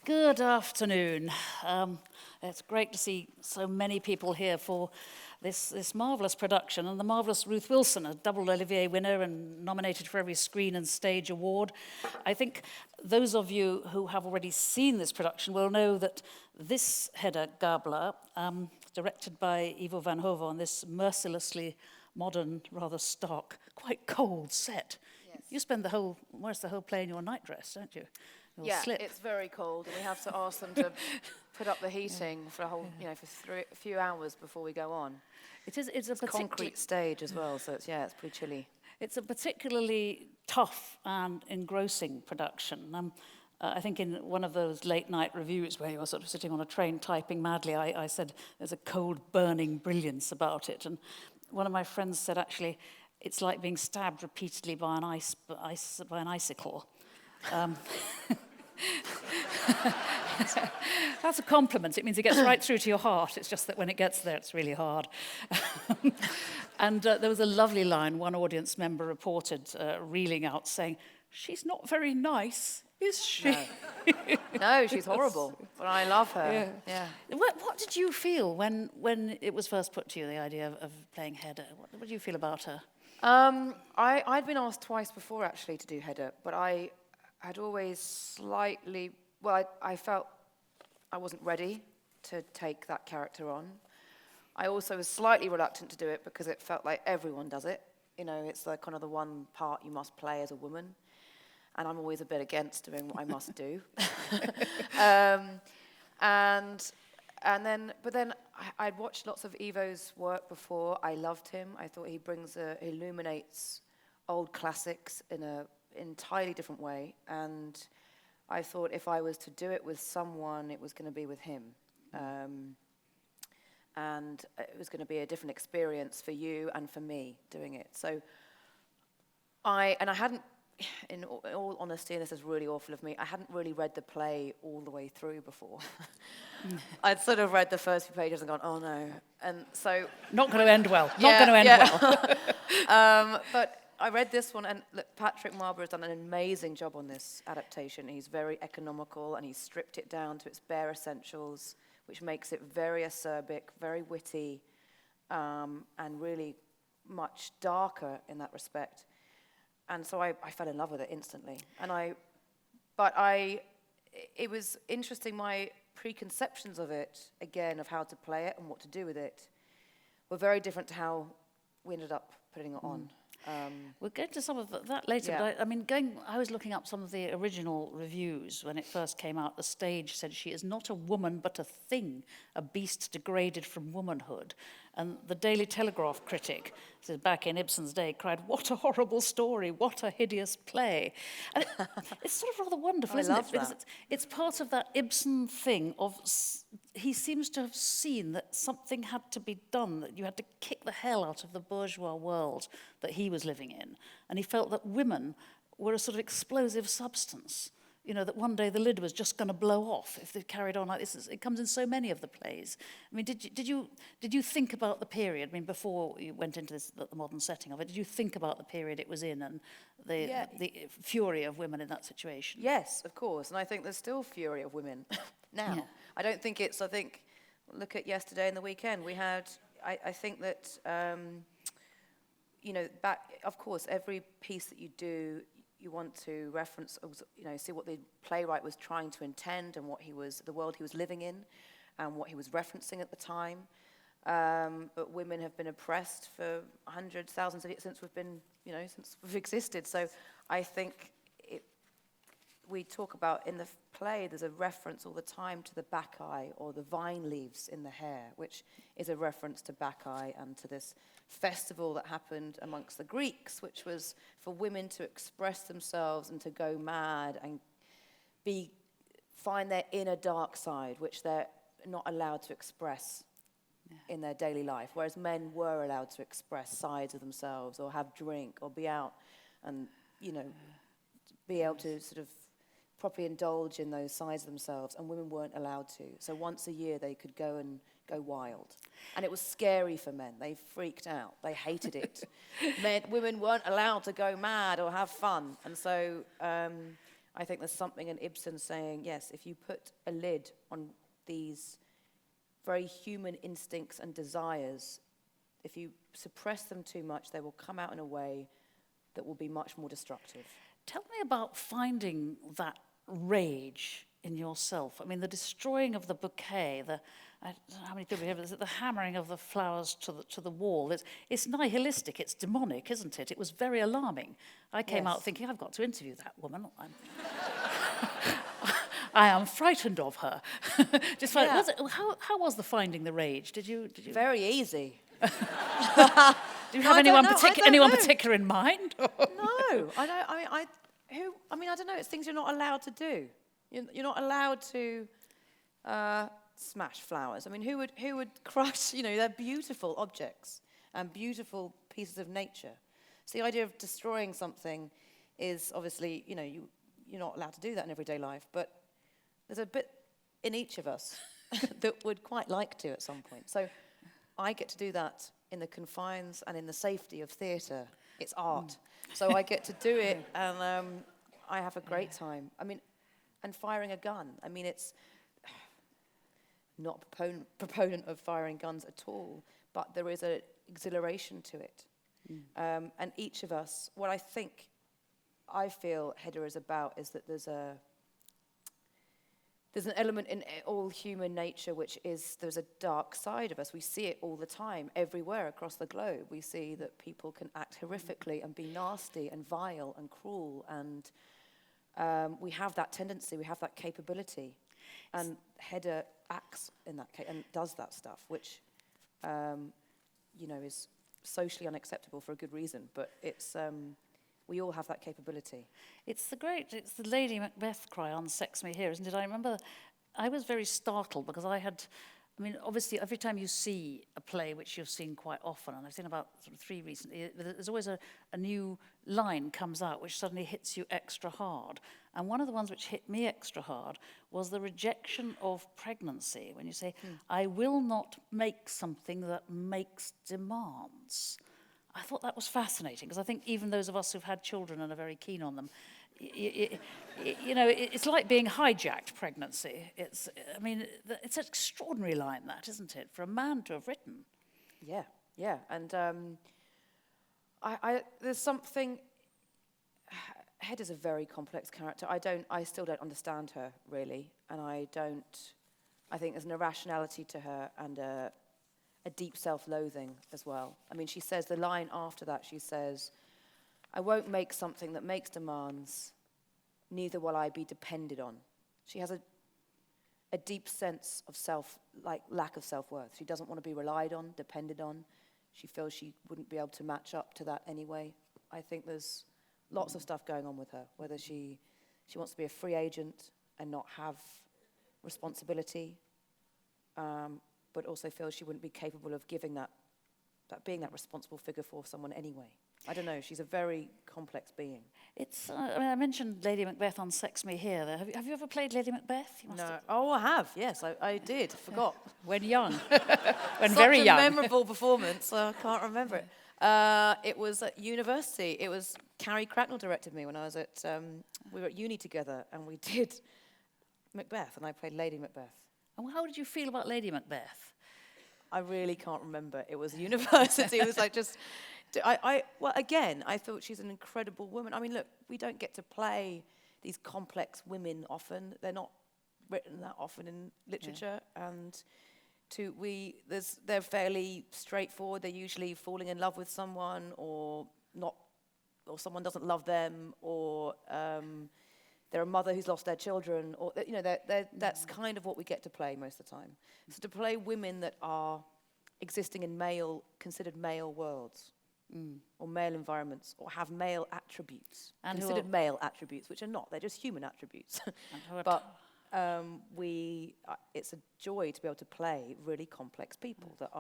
Good afternoon. It's great to see so many people here for this marvellous production, and the marvellous Ruth Wilson, a double Olivier winner and nominated for every Screen and Stage award. I think those of you who have already seen this production will know that this Hedda Gabler, directed by Ivo van Hove on this mercilessly modern, rather stark, quite cold set. Yes. You spend where's the whole play in your nightdress, don't you? Yeah, it's very cold, and we have to ask them to put up the heating for a few hours before we go on. It's a concrete stage as well, so it's pretty chilly. It's a particularly tough and engrossing production. I think in one of those late night reviews where you were sort of sitting on a train typing madly, I said there's a cold, burning brilliance about it. And one of my friends said, actually, it's like being stabbed repeatedly by an icicle. That's a compliment. It means it gets right through to your heart. It's just that when it gets there, it's really hard. And there was a lovely line one audience member reported, reeling out, saying, "She's not very nice, is she?" No, she's horrible, but I love her. Yeah. What did you feel when it was first put to you, the idea of playing Hedda? What did you feel about her? I'd been asked twice before, actually, to do Hedda, but I had always slightly... I felt I wasn't ready to take that character on. I also was slightly reluctant to do it because it felt like everyone does it. You know, it's like kind of the one part you must play as a woman. And I'm always a bit against doing what I must do. But then I'd watched lots of Ivo's work before. I loved him. I thought he illuminates old classics in an entirely different way. And I thought if I was to do it with someone, it was going to be with him. And it was going to be a different experience for you and for me doing it. So I hadn't, in all honesty, and this is really awful of me, I hadn't really read the play all the way through before. I'd sort of read the first few pages and gone, oh no. And so... Not going to end well. Not going to end well. But I read this one, and look, Patrick Marber has done an amazing job on this adaptation. He's very economical, and he's stripped it down to its bare essentials, which makes it very acerbic, very witty, and really much darker in that respect. And so I fell in love with it instantly. It was interesting, my preconceptions of it, again, of how to play it and what to do with it, were very different to how we ended up putting it on. We'll get to some of that later, Yeah. but I was looking up some of the original reviews when it first came out. The stage said she is not a woman but a thing, a beast degraded from womanhood. And the Daily Telegraph critic, said back in Ibsen's day, cried, "What a horrible story, what a hideous play." And it's sort of rather wonderful, isn't it? Because it's part of that Ibsen thing of... He seems to have seen that something had to be done, that you had to kick the hell out of the bourgeois world that he was living in. And he felt that women were a sort of explosive substance, you know, that one day the lid was just going to blow off if they carried on like this. It comes in so many of the plays. I mean, did you think about the period? I mean, before you went into the modern setting of it, did you think about the period it was in and the fury of women in that situation? Yes, of course. And I think there's still fury of women now. Yeah. I think, look at yesterday and the weekend. We had, I think that, of course, every piece that you do, you want to reference, see what the playwright was trying to intend and the world he was living in and what he was referencing at the time. But women have been oppressed for hundreds, thousands of years since we've existed. So I think we talk about in the play, there's a reference all the time to the Bacchae or the vine leaves in the hair, which is a reference to Bacchae and to this festival that happened amongst the Greeks, which was for women to express themselves and to go mad and find their inner dark side, which they're not allowed to express in their daily life, whereas men were allowed to express sides of themselves or have drink or be out and, be able to sort of properly indulge in those sides of themselves, and women weren't allowed to. So once a year they could go wild. And it was scary for men. They freaked out. They hated it. Women weren't allowed to go mad or have fun. And so I think there's something in Ibsen saying, yes, if you put a lid on these very human instincts and desires, if you suppress them too much, they will come out in a way that will be much more destructive. Tell me about finding that rage in yourself. I mean, the destroying of the bouquet, I don't know how many people here, is it the hammering of the flowers to the wall? It's nihilistic, it's demonic, isn't it? It was very alarming. I came out thinking, I've got to interview that woman. I am frightened of her. Just Yeah. how was the finding the rage? Did you? Very easy. Do you have anyone know. particular in mind? No, I don't. I mean, I don't know. It's things you're not allowed to do. You're not allowed to smash flowers. I mean, who would crush? They're beautiful objects and beautiful pieces of nature. So the idea of destroying something is obviously, you're not allowed to do that in everyday life. But there's a bit in each of us that would quite like to at some point. So I get to do that in the confines and in the safety of theatre. It's art. So I get to do it, and I have a great time. I mean, and firing a gun. I mean, it's not a proponent of firing guns at all, but there is an exhilaration to it. And each of us, what I feel Hedda is about is that there's an element in all human nature there's a dark side of us. We see it all the time, everywhere across the globe. We see that people can act horrifically and be nasty and vile and cruel, and we have that tendency, we have that capability. And Hedda acts in that and does that stuff, which, is socially unacceptable for a good reason, but it's... we all have that capability. It's the Lady Macbeth cry on Sex Me Here, isn't it? I remember I was very startled because obviously every time you see a play, which you've seen quite often, and I've seen about sort of 3 recently, there's always a new line comes out which suddenly hits you extra hard. And one of the ones which hit me extra hard was the rejection of pregnancy, when you say, I will not make something that makes demands. I thought that was fascinating, because I think even those of us who've had children and are very keen on them, it's like being hijacked pregnancy. It's an extraordinary line, that, isn't it, for a man to have written? Yeah. And there's something... Hedda's a very complex character. I still don't understand her, really. And I think there's an irrationality to her and a deep self-loathing as well. I mean, she says, the line after that, she says, I won't make something that makes demands, neither will I be depended on. She has a deep sense of lack of self-worth. She doesn't want to be relied on, depended on. She feels she wouldn't be able to match up to that anyway. I think there's lots of stuff going on with her, whether she wants to be a free agent and not have responsibility, but also feels she wouldn't be capable of giving being that responsible figure for someone anyway. I don't know. She's a very complex being. It's. I mentioned Lady Macbeth on Sex Me Here. There. Have you ever played Lady Macbeth? You must No. have. Oh, I have. Yes, I did. Forgot. When young. When Such very young. a memorable performance. I can't remember it. It was at university. It was Carrie Cracknell directed me when I was at. We were at uni together, and we did Macbeth, and I played Lady Macbeth. And how did you feel about Lady Macbeth? I really can't remember. It was university. It was like just... I thought she's an incredible woman. I mean, look, we don't get to play these complex women often. They're not written that often in literature. Yeah. And they're fairly straightforward. They're usually falling in love with someone or not, or someone doesn't love them, or... they're a mother who's lost their children, or that's kind of what we get to play most of the time. So to play women that are existing in considered male worlds, or male environments, or have male attributes, and considered male attributes, which are not, they're just human attributes. But it's a joy to be able to play really complex people that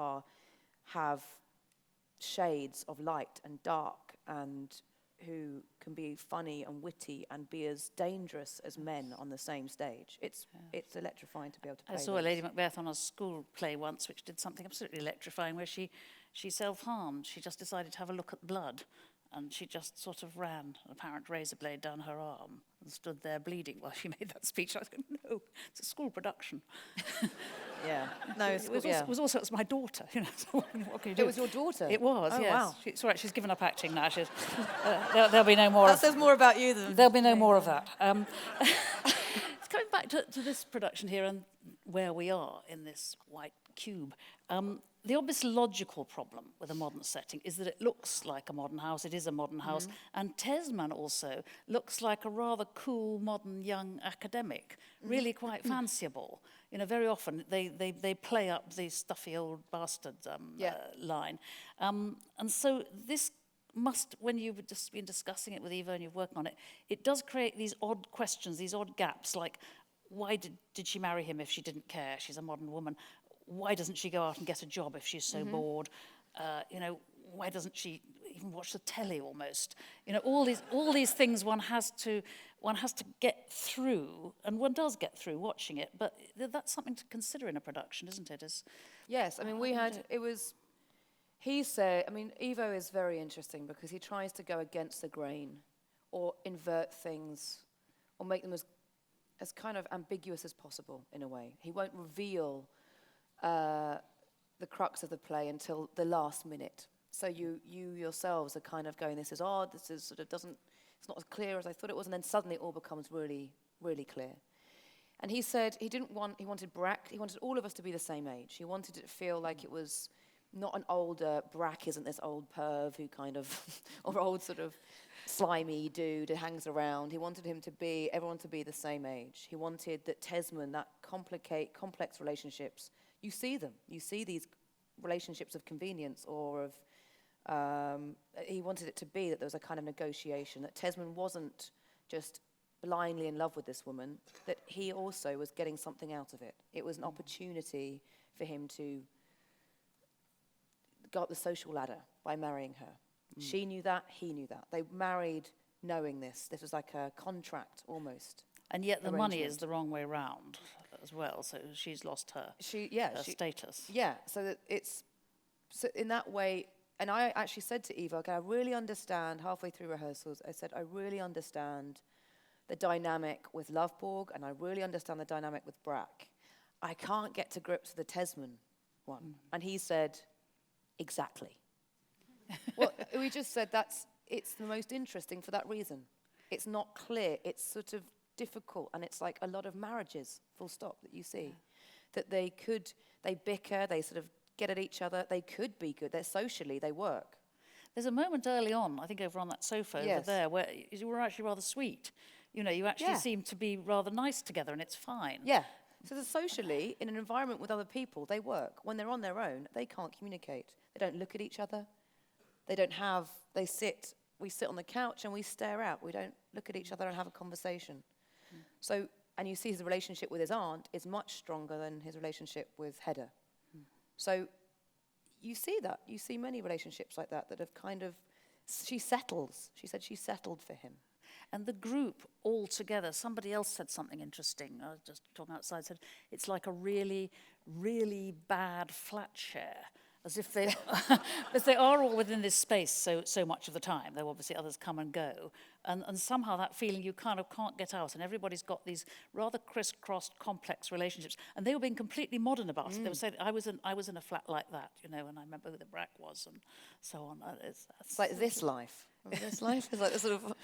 have shades of light and dark, and who can be funny and witty and be as dangerous as men on the same stage. It's electrifying to be able to play. I saw a Lady Macbeth on a school play once, which did something absolutely electrifying, where she self-harmed. She just decided to have a look at blood, And she just sort of ran an apparent razor blade down her arm and stood there bleeding while she made that speech. I was going, no, it's a school production. Yeah. No, It was also my daughter, you know. So what can you do? It was your daughter? It was, oh, yes. Wow. It's all right, she's given up acting now. There'll be no more That says more about you than... There'll be no more of that. Coming back to this production here and where we are in this white cube, the obvious logical problem with a modern setting is that it looks like a modern house, it is a modern house, and Tesman also looks like a rather cool, modern, young academic, really quite fanciable. You know, very often they play up the stuffy old bastard line. And so this must, when you've just been discussing it with Eva and you're working on it, it does create these odd questions, these odd gaps, like why did she marry him if she didn't care? She's a modern woman. Why doesn't she go out and get a job if she's so bored? You know, why doesn't she even watch the telly almost? You know, all these things one has to get through, and one does get through watching it. But that's something to consider in a production, isn't it? Yes, I mean, he said, I mean, Evo is very interesting because he tries to go against the grain or invert things or make them as kind of ambiguous as possible in a way. He won't reveal the crux of the play until the last minute. So you yourselves are kind of going, this is odd, this is sort of it's not as clear as I thought it was, and then suddenly it all becomes really, really clear. And he said he wanted all of us to be the same age. He wanted it to feel like it was not an older, Brack isn't this old perv who kind of, or old sort of slimy dude who hangs around. He wanted everyone to be the same age. He wanted that Tesman, that complex relationships, you see them. You see these relationships of convenience or of, he wanted it to be that there was a kind of negotiation, that Tesman wasn't just blindly in love with this woman, that he also was getting something out of it. It was an opportunity for him to go up the social ladder by marrying her. She knew that, he knew that. They married knowing this. This was like a contract almost. And yet the money is the wrong way round as well, so she's lost her status. Yeah, so that so in that way, and I actually said to Eva, okay, I really understand, halfway through rehearsals, I said, I really understand the dynamic with Loveborg, and I really understand the dynamic with Brack. I can't get to grips with the Tesman one. And he said, exactly. Well, we just said it's the most interesting for that reason. It's not clear, it's sort of difficult, and it's like a lot of marriages, full stop, that you see. That they bicker, they sort of get at each other, they could be good, they work. There's a moment early on, I think over on that sofa over there, where you were actually rather sweet. You know, you actually seem to be rather nice together, and it's fine. Yeah. So socially, in an environment with other people, they work. When they're on their own, they can't communicate. They don't look at each other. We sit on the couch and we stare out. We don't look at each other and have a conversation. So, and you see his relationship with his aunt is much stronger than his relationship with Hedda. So you see that. You see many relationships like that have kind of, she settles. She said she settled for him. And the group all together, somebody else said something interesting. I was just talking outside, said it's like a really, really bad flat share. As if they, as they are all within this space so much of the time. Though obviously others come and go, and somehow that feeling you kind of can't get out. And everybody's got these rather crisscrossed, complex relationships, and they were being completely modern about it. They were saying, "I was in a flat like that, you know," and I remember who the Brack was, and so on. It's like This Life. This Life is like the sort of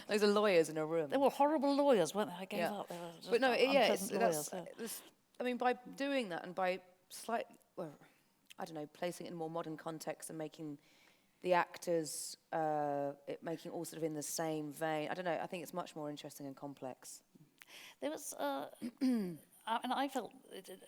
those are lawyers in a room. They were horrible lawyers, weren't they? I gave up. They were just but no, lawyers. I mean, by doing that and by I don't know, placing it in a more modern context and making the actors, making all sort of in the same vein. I don't know, I think it's much more interesting and complex. There was, and I felt,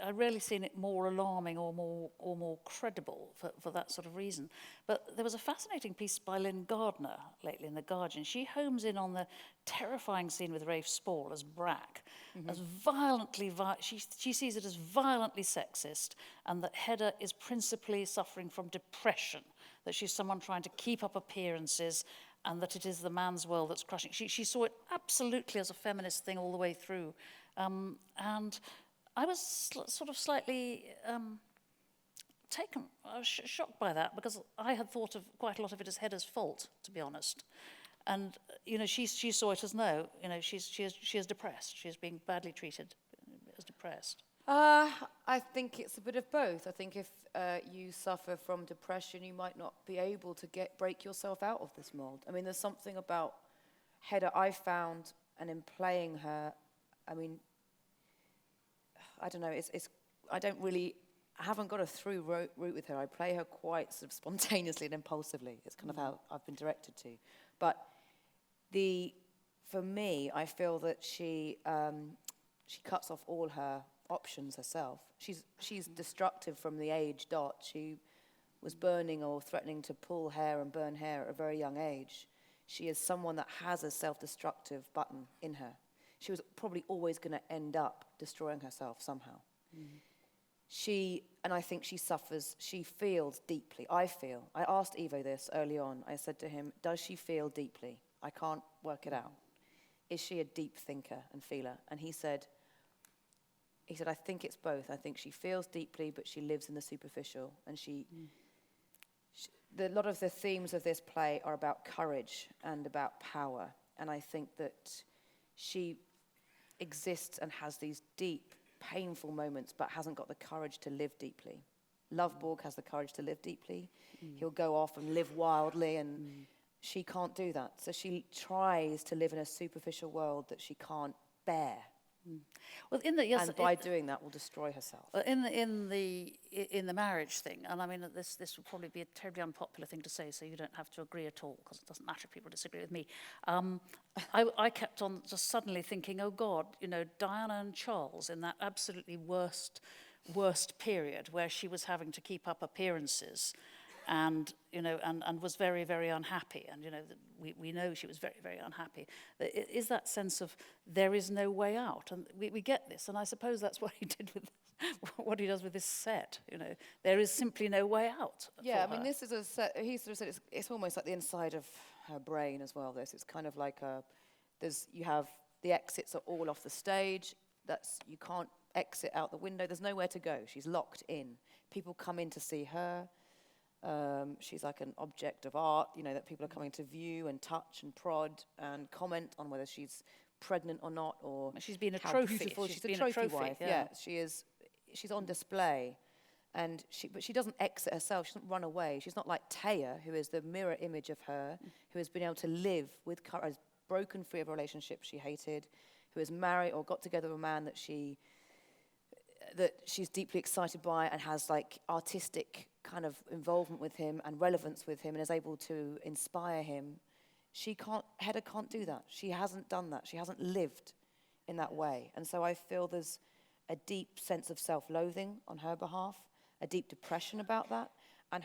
I'd rarely seen it more alarming or more credible for that sort of reason. But there was a fascinating piece by Lynn Gardner lately in The Guardian. She homes in on the terrifying scene with Rafe Spall as Brack, as violently, she sees it as violently sexist, and that Hedda is principally suffering from depression, that she's someone trying to keep up appearances, and that it is the man's world that's crushing. She saw it absolutely as a feminist thing all the way through. And I was sort of slightly I was shocked by that, because I had thought of quite a lot of it as Hedda's fault, to be honest. And, she saw it as no, she is depressed. She is being badly treated as depressed. I think it's a bit of both. I think if you suffer from depression, you might not be able to break yourself out of this mold. I mean, there's something about Hedda I found, and in playing her, I mean, I don't know, I haven't got a through route with her. I play her quite sort of spontaneously and impulsively. It's kind of how I've been directed to. But for me, I feel that she cuts off all her options herself. She's destructive from the age dot. She was burning or threatening to pull hair and burn hair at a very young age. She is someone that has a self-destructive button in her. She was probably always going to end up destroying herself somehow. And I think she feels deeply. I asked Ivo this early on. I said to him, does she feel deeply? I can't work it out. Is she a deep thinker and feeler? And he said, I think it's both. I think she feels deeply, but she lives in the superficial. And a lot of the themes of this play are about courage and about power. And I think that she exists and has these deep, painful moments, but hasn't got the courage to live deeply. Loveborg has the courage to live deeply. He'll go off and live wildly, and she can't do that. So she tries to live in a superficial world that she can't bear. Well, and by doing that, will destroy herself. In the marriage thing, and I mean this would probably be a terribly unpopular thing to say, so you don't have to agree at all, because it doesn't matter if people disagree with me. I kept on just suddenly thinking, oh God, Diana and Charles in that absolutely worst period where she was having to keep up appearances. And was very, very unhappy. And, we know she was very, very unhappy. It is that sense of there is no way out. And we get this. And I suppose that's what he did with what he does with this set. There is simply no way out. Yeah, I mean, this is a set, he sort of said it's almost like the inside of her brain as well, this. It's kind of like you have the exits are all off the stage. You can't exit out the window. There's nowhere to go. She's locked in. People come in to see her. She's like an object of art, that people are coming to view and touch and prod and comment on whether she's pregnant or not, or she's been a trophy. Beautiful. She's a trophy wife. Yeah, she is. She's on display, but she doesn't exit herself. She doesn't run away. She's not like Taya, who is the mirror image of her, who has been able to live with, has broken free of a relationship she hated, who is married or got together with a man that she's deeply excited by and has like artistic kind of involvement with him and relevance with him and is able to inspire him. Hedda can't do that. She hasn't done that. She hasn't lived in that way. And so I feel there's a deep sense of self-loathing on her behalf, a deep depression about that, and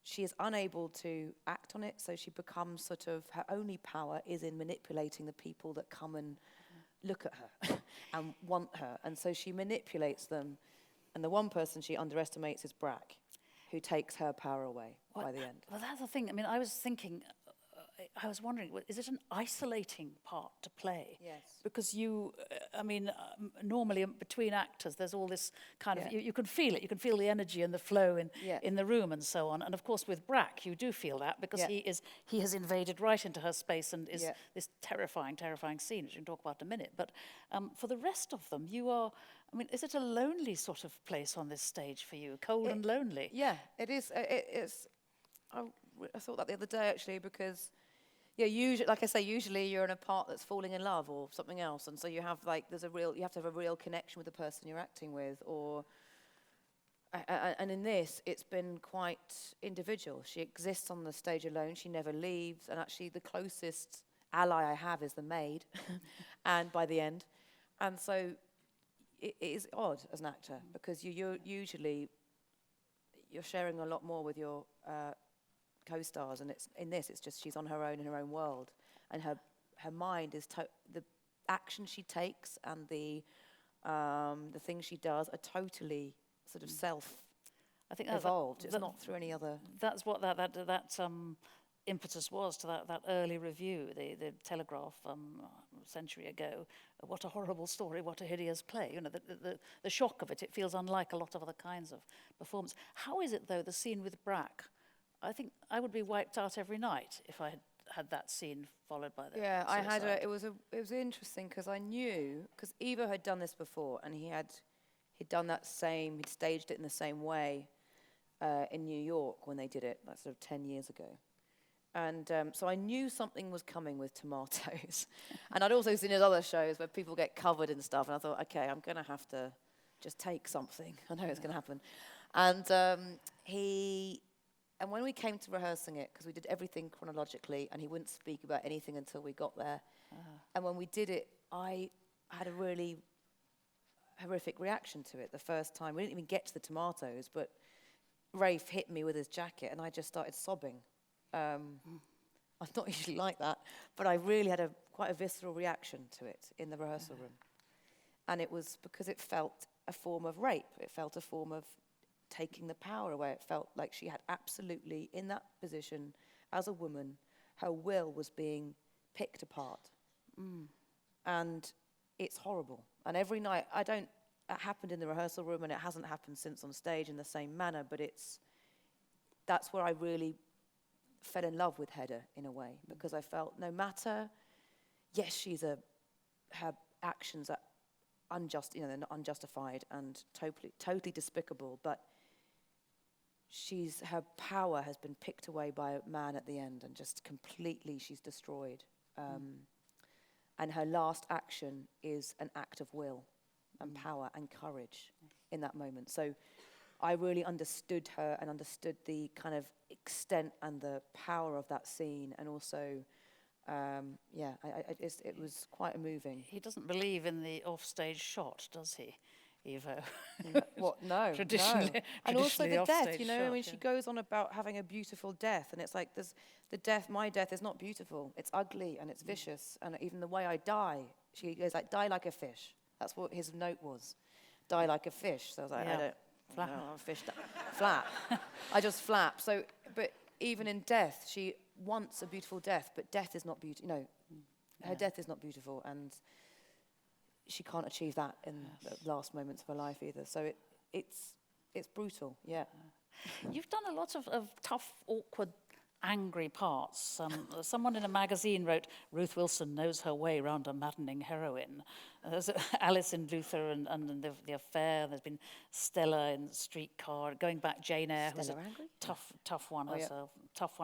she is unable to act on it, so she becomes her only power is in manipulating the people that come and look at her and want her. And so she manipulates them. And the one person she underestimates is Brack, who takes her power away by the end. Well, that's the thing. I mean, I was wondering, is it an isolating part to play? Yes. Because normally between actors, there's all this kind of, you can feel it. You can feel the energy and the flow in the room and so on. And of course, with Brack, you do feel that because he has invaded right into her space and is this terrifying, terrifying scene, which we can talk about in a minute. But for the rest of them, is it a lonely sort of place on this stage for you? Cold and lonely? Yeah, it is. I thought that the other day, actually, because, usually, like I say, usually you're in a part that's falling in love or something else, and so you have you have to have a real connection with the person you're acting with, and in this, it's been quite individual. She exists on the stage alone. She never leaves, and actually the closest ally I have is the maid, and by the end, and so it is odd as an actor because you're sharing a lot more with your co-stars, and it's just she's on her own in her own world, and her mind is the action she takes and the things she does are totally sort of self. I think evolved. It's not through any other. That's what that impetus was to that early review, the Telegraph a century ago. What a horrible story, what a hideous play. You know, the shock of it, it feels unlike a lot of other kinds of performance. How is it, though, the scene with Brack? I think I would be wiped out every night if I had that scene followed by the Yeah, suicide. it was interesting because I knew, because Ivo had done this before, and he'd done that same, he'd staged it in the same way in New York when they did it, like sort of 10 years ago. And so I knew something was coming with tomatoes. And I'd also seen his other shows where people get covered and stuff, and I thought, okay, I'm going to have to just take something. I know it's going to happen. And and when we came to rehearsing it, because we did everything chronologically, and he wouldn't speak about anything until we got there. And when we did it, I had a really horrific reaction to it the first time. We didn't even get to the tomatoes, but Rafe hit me with his jacket, and I just started sobbing. I'm not usually like that, but I really had quite a visceral reaction to it in the rehearsal room. And it was because it felt a form of rape. It felt a form of taking the power away. It felt like she had absolutely, in that position, as a woman, her will was being picked apart. And it's horrible. And every night, it happened in the rehearsal room, and it hasn't happened since on stage in the same manner, but that's where I really fell in love with Hedda in a way, because I felt no matter, yes, her actions are they're not unjustified and totally despicable, but her power has been picked away by a man at the end, and just completely she's destroyed. And her last action is an act of will and power and courage in that moment. So I really understood her and understood the kind of extent and the power of that scene, and also, it was quite moving. He doesn't believe in the offstage shot, does he, Ivo? What? No. Traditionally, No. And also the death, offstage I mean, shot, she goes on about having a beautiful death, and it's like my death is not beautiful. It's ugly and it's vicious, and even the way I die, she goes like, die like a fish. That's what his note was. Die like a fish. So I was like, I don't... Flap. No, I'm a fish. Flap. I just flap. So, but even in death, she wants a beautiful death, but death is not beautiful. Her death is not beautiful, and she can't achieve that in the last moments of her life either. So it's brutal. Yeah. You've done a lot of tough, awkward, angry parts. Someone in a magazine wrote, Ruth Wilson knows her way around a maddening heroine. There's Alice in Luther and the Affair. There's been Stella in Streetcar. Going back, Jane Eyre, who's a Angry? tough one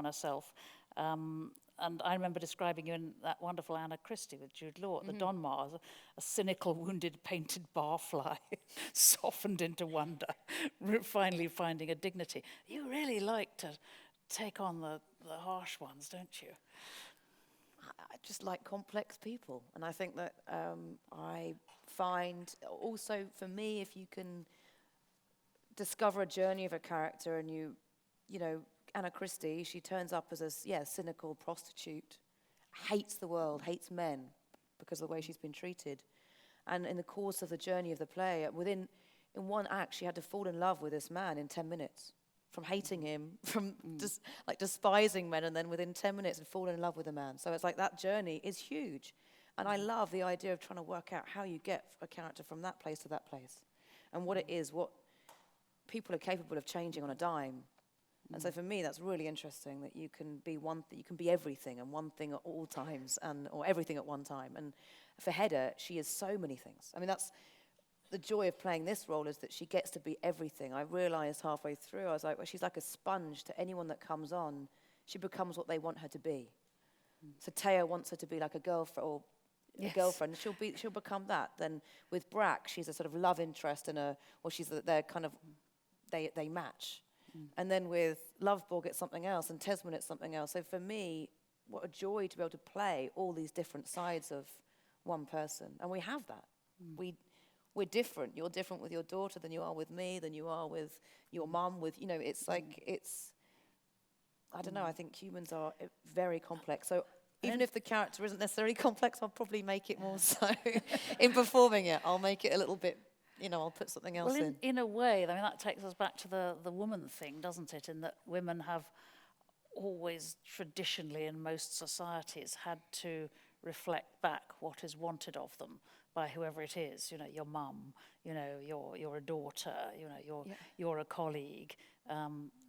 herself. And I remember describing you in that wonderful Anna Christie with Jude Law at the Donmar, as a cynical, wounded, painted barfly, softened into wonder, finally finding a dignity. You really like to take on the harsh ones, don't you? I just like complex people, and I think that I find also for me, if you can discover a journey of a character, and you know, Anna Christie, she turns up as a cynical prostitute, hates the world, hates men because of the way she's been treated, and in the course of the journey of the play, in one act, she had to fall in love with this man in 10 minutes. From hating him, from just like despising men, and then within 10 minutes and falling in love with a man. So it's like that journey is huge. And I love the idea of trying to work out how you get a character from that place to that place. And what it is, what people are capable of changing on a dime. And so for me, that's really interesting, that you can be everything and one thing at all times, or everything at one time. And for Hedda, she is so many things. I mean, that's the joy of playing this role, is that she gets to be everything. I realized halfway through, I was like, well, she's like a sponge to anyone that comes on. She becomes what they want her to be. So Teo wants her to be like a girlfriend, or a girlfriend. She'll become that. Then with Brack, she's a sort of love interest they're kind of, they match. And then with Lovborg, it's something else, and Tesman, it's something else. So for me, what a joy to be able to play all these different sides of one person. And we have that. We're different. You're different with your daughter than you are with me, than you are with your mum. It's like, I don't know, I think humans are very complex. So even if the character isn't necessarily complex, I'll probably make it more so. In performing it, I'll make it a little bit, I'll put something else in. In a way, I mean, that takes us back to the woman thing, doesn't it? In that women have always traditionally in most societies had to reflect back what is wanted of them by whoever it is, your mum, you're a daughter, you're a colleague,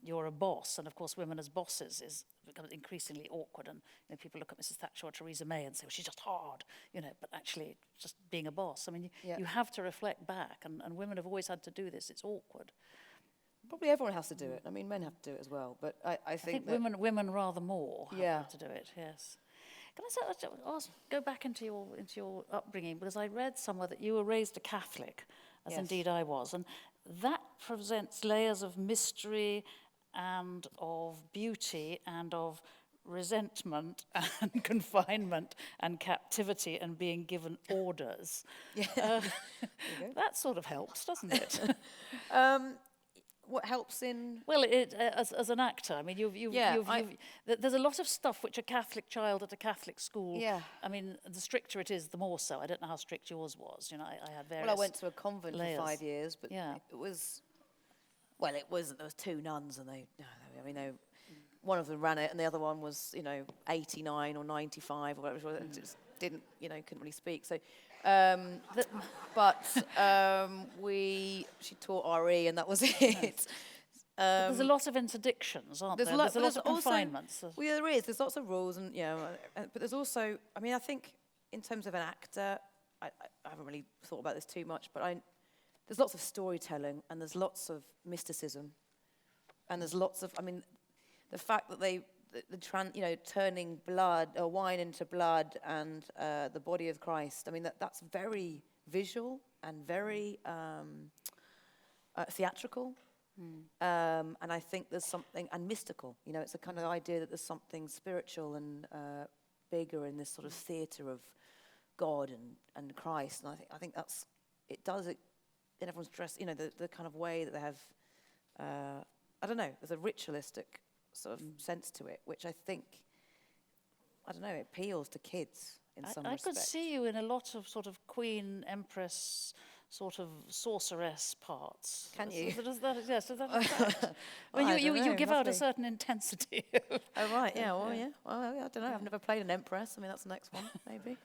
you're a boss. And of course, women as bosses becomes increasingly awkward. And people look at Mrs. Thatcher or Theresa May and say, well, she's just hard, but actually just being a boss. I mean, you have to reflect back, and women have always had to do this. It's awkward. Probably everyone has to do it. I mean, men have to do it as well. But I think that women rather more have to do it. Yes. Can I go back into your upbringing, because I read somewhere that you were raised a Catholic, as indeed I was, and that presents layers of mystery and of beauty and of resentment and confinement and captivity and being given orders. That sort of helps, doesn't it? What helps in? Well, as an actor, I mean, there's a lot of stuff which a Catholic child at a Catholic school. Yeah. I mean, the stricter it is, the more so. I don't know how strict yours was. I had various. Well, I went to a convent layers. for 5 years, but it was. Well, it wasn't. There was 2 nuns, and one of them ran it, and the other one was, 89 or 95 or whatever. It just didn't, couldn't really speak. So. She taught RE, and that was it. There's a lot of interdictions, aren't there? There's a lot of confinements. Well, yeah, there is. There's lots of rules, and but there's also. I mean, I think in terms of an actor, I haven't really thought about this too much, but there's lots of storytelling, and there's lots of mysticism, and there's lots of. I mean, the fact that turning blood or wine into blood and the body of Christ. I mean, that's very visual and very theatrical. And I think there's something, and mystical. It's a kind of idea that there's something spiritual and bigger in this sort of theatre of God and Christ. And I think it does it in everyone's dress. The kind of way that they have. I don't know. There's a ritualistic sort of sense to it, which I think, it appeals to kids in some respect. I could see you in a lot of sort of Queen, Empress, sort of sorceress parts. Can you? Yes. I mean, you give out a certain intensity. Oh, right, yeah, well, yeah. Well, I don't know, I've never played an Empress. I mean, that's the next one, maybe.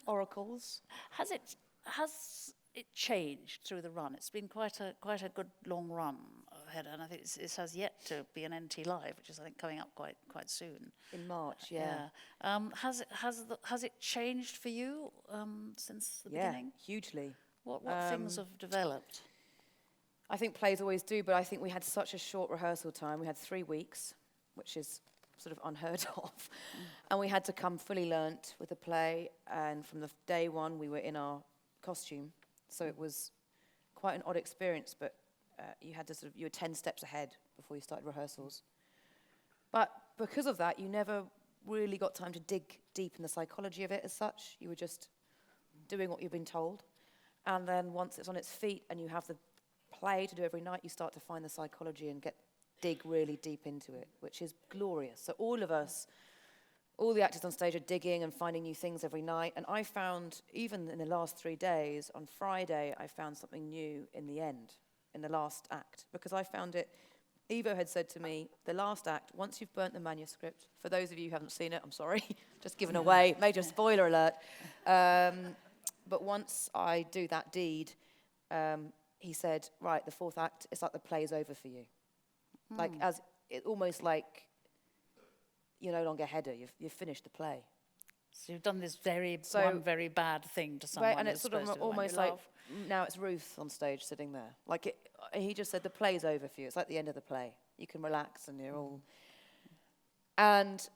Oracles. Has it changed through the run? It's been quite a good long run, Hedda, and I think it has yet to be an NT Live, which is, I think, coming up quite soon. In March, yeah. Has it changed for you since the beginning? Yeah, hugely. What things have developed? I think plays always do, but I think we had such a short rehearsal time. We had 3 weeks, which is sort of unheard of. And we had to come fully learnt with the play, and from the day one we were in our costume. So it was quite an odd experience, but you were 10 steps ahead before you started rehearsals. But because of that, you never really got time to dig deep in the psychology of it as such. You were just doing what you've been told. And then once it's on its feet and you have the play to do every night, you start to find the psychology and dig really deep into it, which is glorious. So all of us, all the actors on stage are digging and finding new things every night. And I found, even in the last 3 days, on Friday, I found something new in the end, in the last act. Because I found it, Evo had said to me, the last act, once you've burnt the manuscript, for those of you who haven't seen it, I'm sorry, just giving away, major spoiler alert. But once I do that deed, he said, right, the 4th act, it's like the play's over for you. Almost like you're no longer Hedda, you've finished the play. So you've done this one very bad thing to someone. Right, and it's sort of almost like, now it's Ruth on stage sitting there. He just said, the play's over for you. It's like the end of the play. You can relax and you're all... And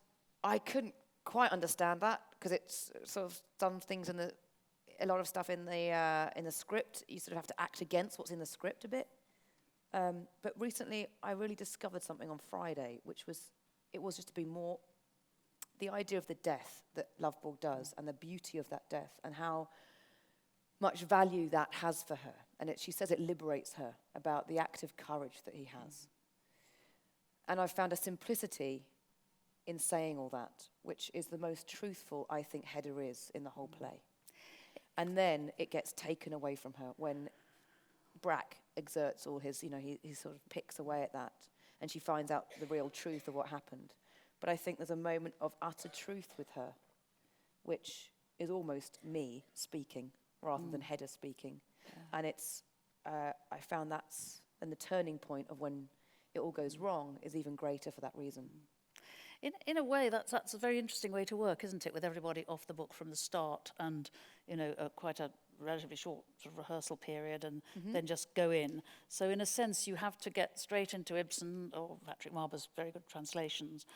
I couldn't quite understand that, because it's sort of done things a lot of stuff in the script. You sort of have to act against what's in the script a bit. But recently, I really discovered something on Friday, which was, it was just to be more, the idea of the death that Loveborg does, and the beauty of that death, and how much value that has for her. And she says it liberates her, about the active courage that he has. And I've found a simplicity in saying all that, which is the most truthful, I think, Hedda is in the whole play. And then it gets taken away from her when Brack exerts all his, he sort of picks away at that. and she finds out the real truth of what happened. But I think there's a moment of utter truth with her, which is almost me speaking rather than Hedda speaking. Yeah. And it's, I found and the turning point of when it all goes wrong is even greater for that reason. In a way, that's a very interesting way to work, isn't it? With everybody off the book from the start, and quite a relatively short sort of rehearsal period, and then just go in. So in a sense, you have to get straight into Ibsen or Patrick Marber's very good translations.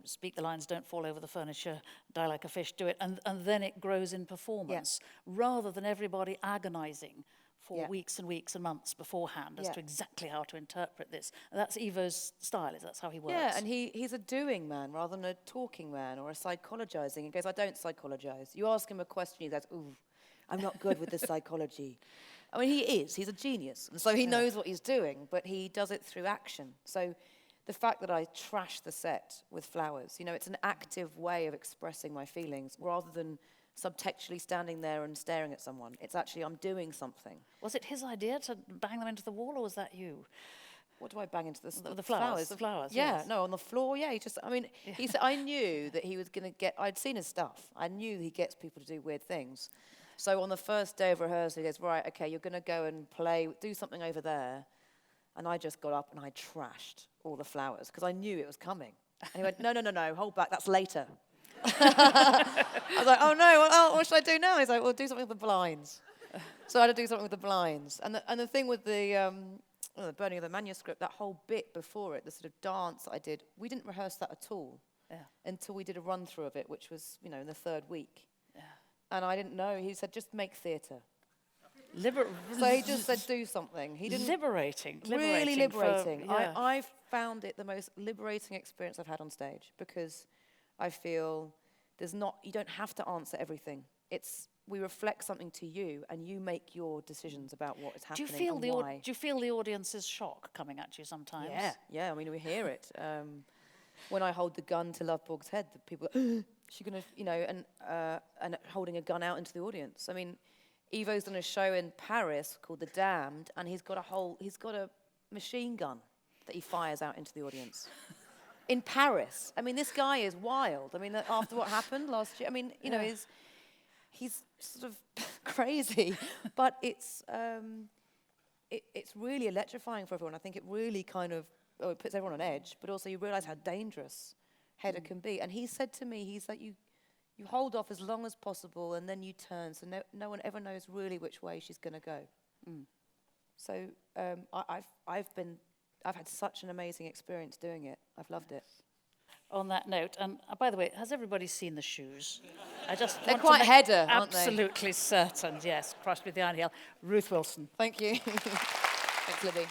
Speak the lines, don't fall over the furniture, die like a fish, do it, and then it grows in performance, rather than everybody agonising for weeks and weeks and months beforehand as to exactly how to interpret this. And that's Ivo's style, that's how he works. Yeah, and he's a doing man rather than a talking man or a psychologizing. He goes, I don't psychologize. You ask him a question, he goes, ooh, I'm not good with the psychology. I mean, he's a genius, and so he knows what he's doing, but he does it through action. So the fact that I trash the set with flowers, it's an active way of expressing my feelings rather than subtextually standing there and staring at someone. It's actually, I'm doing something. Was it his idea to bang them into the wall, or was that you? What do I bang into the flowers? The flowers, yeah, yes. No, on the floor, yeah. He said, I knew that he was going to I'd seen his stuff. I knew he gets people to do weird things. So on the first day of rehearsal, he goes, right, okay, you're going to go and do something over there. And I just got up and I trashed all the flowers because I knew it was coming. And he went, no, hold back, that's later. I was like, oh no, what should I do now? He's like, well, do something with the blinds. So I had to do something with the blinds. And the thing with the burning of the manuscript, that whole bit before it, the sort of dance that I did, we didn't rehearse that at all until we did a run through of it, which was, in the third week. Yeah. And I didn't know. He said, just make theatre. So he just said, do something. He didn't. Liberating. Really liberating. I found it the most liberating experience I've had on stage because I feel you don't have to answer everything. We reflect something to you, and you make your decisions about what is happening and why. Do you feel the audience's shock coming at you sometimes? Yeah. I mean, we hear it. When I hold the gun to Loveborg's head, the people, she's gonna, and holding a gun out into the audience. I mean, Ivo's done a show in Paris called The Damned, and he's got a machine gun that he fires out into the audience. In Paris. I mean, this guy is wild. I mean, after what happened last year, I mean, he's sort of crazy, but it's really electrifying for everyone. I think it really it puts everyone on edge, but also you realise how dangerous Hedda can be. And he said to me, he's like, you hold off as long as possible, and then you turn, so no one ever knows really which way she's going to go. So I've had such an amazing experience doing it. I've loved it. On that note, and by the way, has everybody seen the shoes? They're quite Hedda, aren't they? Absolutely certain, yes. Crushed with the iron heel. Ruth Wilson. Thank you. Thanks, Libby.